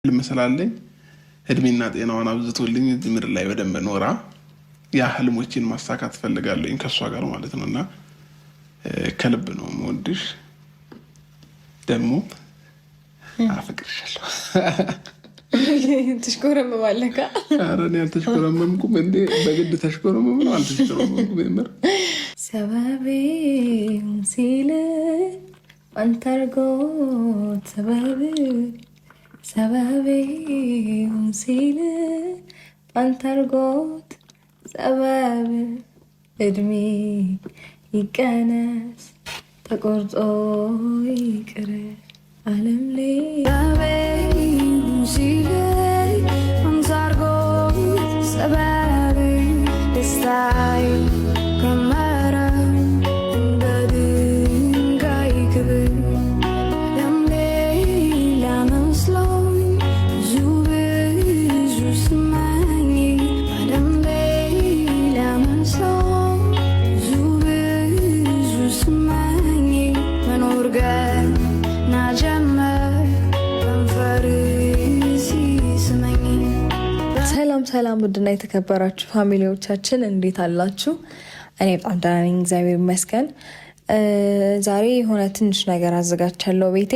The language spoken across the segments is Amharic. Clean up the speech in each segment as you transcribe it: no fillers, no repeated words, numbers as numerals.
ልምሰላለኝ እድሜና ጤናዋን አብዝቶልኝ እዚህ ምድር ላይ በደንብ ኖራ ያ ህልሞችን ማሳካት ፈልጋለኝ ከሷ ጋር ማለት ነውና ከልብ ነው የምወድሽ ደግሞ አፍቅርሻለሁ። ትሽኮረመማለካ? ኧረ እኔ አልተሽኮረመምኩም እንዴ በግድ ተሽኮረመም ነው አልተሽኮረመምኩም የምር ሰበቤ ሲል አንተርጎት ሰበቤ ሲል አንተርጎት ሰበብ እድሜ ይቀነስ ተቆርጦ ይቅር ዓለም ላይ ሲል አንተርጎት ሰበብ ደስታዬ ሰላም ውድና የተከበራችሁ ፋሚሊዎቻችን እንዴት አላችሁ? እኔ በጣም ደህና ነኝ፣ እግዚአብሔር ይመስገን። ዛሬ የሆነ ትንሽ ነገር አዘጋጅቻለሁ ቤቴ።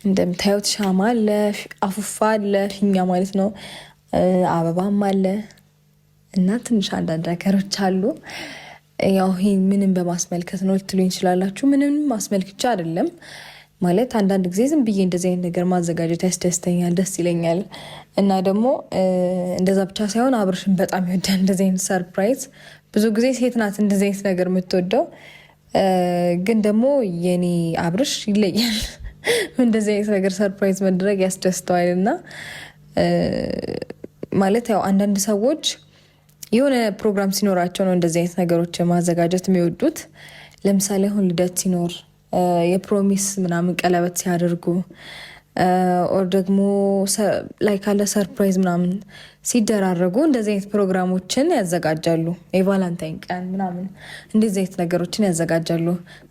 እንደምታዩት ሻማ አለ፣ አፉፋ አለ፣ ፊኛ ማለት ነው፣ አበባም አለ እና ትንሽ አንዳንድ ነገሮች አሉ። ያው ይሄ ምንም በማስመልከት ነው ልትሉኝ እንችላላችሁ። ምንም ማስመልክቻ አይደለም ማለት አንዳንድ ጊዜ ዝም ብዬ እንደዚህ አይነት ነገር ማዘጋጀት ያስደስተኛል፣ ደስ ይለኛል። እና ደግሞ እንደዛ ብቻ ሳይሆን አብርሽን በጣም ይወዳል እንደዚህ አይነት ሰርፕራይዝ። ብዙ ጊዜ ሴት ናት እንደዚህ አይነት ነገር የምትወደው፣ ግን ደግሞ የኔ አብርሽ ይለያል። እንደዚህ አይነት ነገር ሰርፕራይዝ መድረግ ያስደስተዋል። እና ማለት ያው አንዳንድ ሰዎች የሆነ ፕሮግራም ሲኖራቸው ነው እንደዚህ አይነት ነገሮች ማዘጋጀት የሚወዱት። ለምሳሌ አሁን ልደት ሲኖር፣ የፕሮሚስ ምናምን ቀለበት ሲያደርጉ፣ ኦር ደግሞ ላይ ካለ ሰርፕራይዝ ምናምን ሲደራረጉ እንደዚህ አይነት ፕሮግራሞችን ያዘጋጃሉ። የቫላንታይን ቀን ምናምን እንደዚህ አይነት ነገሮችን ያዘጋጃሉ።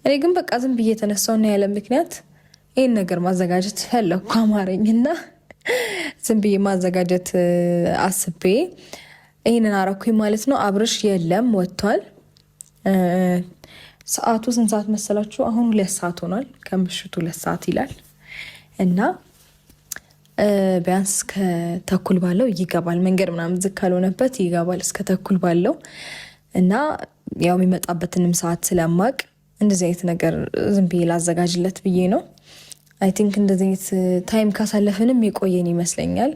እኔ ግን በቃ ዝም ብዬ የተነሳውና ያለ ምክንያት ይህን ነገር ማዘጋጀት ፈለግኩ አማረኝና ዝም ብዬ ማዘጋጀት አስቤ ይህንን አረኩኝ ማለት ነው። አብርሽ የለም ወጥቷል። ሰዓቱ ስንት ሰዓት መሰላችሁ? አሁን 2 ሰዓት ሆኗል። ከምሽቱ 2 ሰዓት ይላል እና ቢያንስ ከተኩል ባለው ይገባል። መንገድ ምናምን ዝግ ካልሆነበት ይገባል እስከ ተኩል ባለው እና ያው የሚመጣበትንም ሰዓት ስለማቅ እንደዚህ አይነት ነገር ዝም ብዬ ላዘጋጅለት ብዬ ነው። አይ ቲንክ እንደዚህ አይነት ታይም ካሳለፍንም የቆየን ይመስለኛል።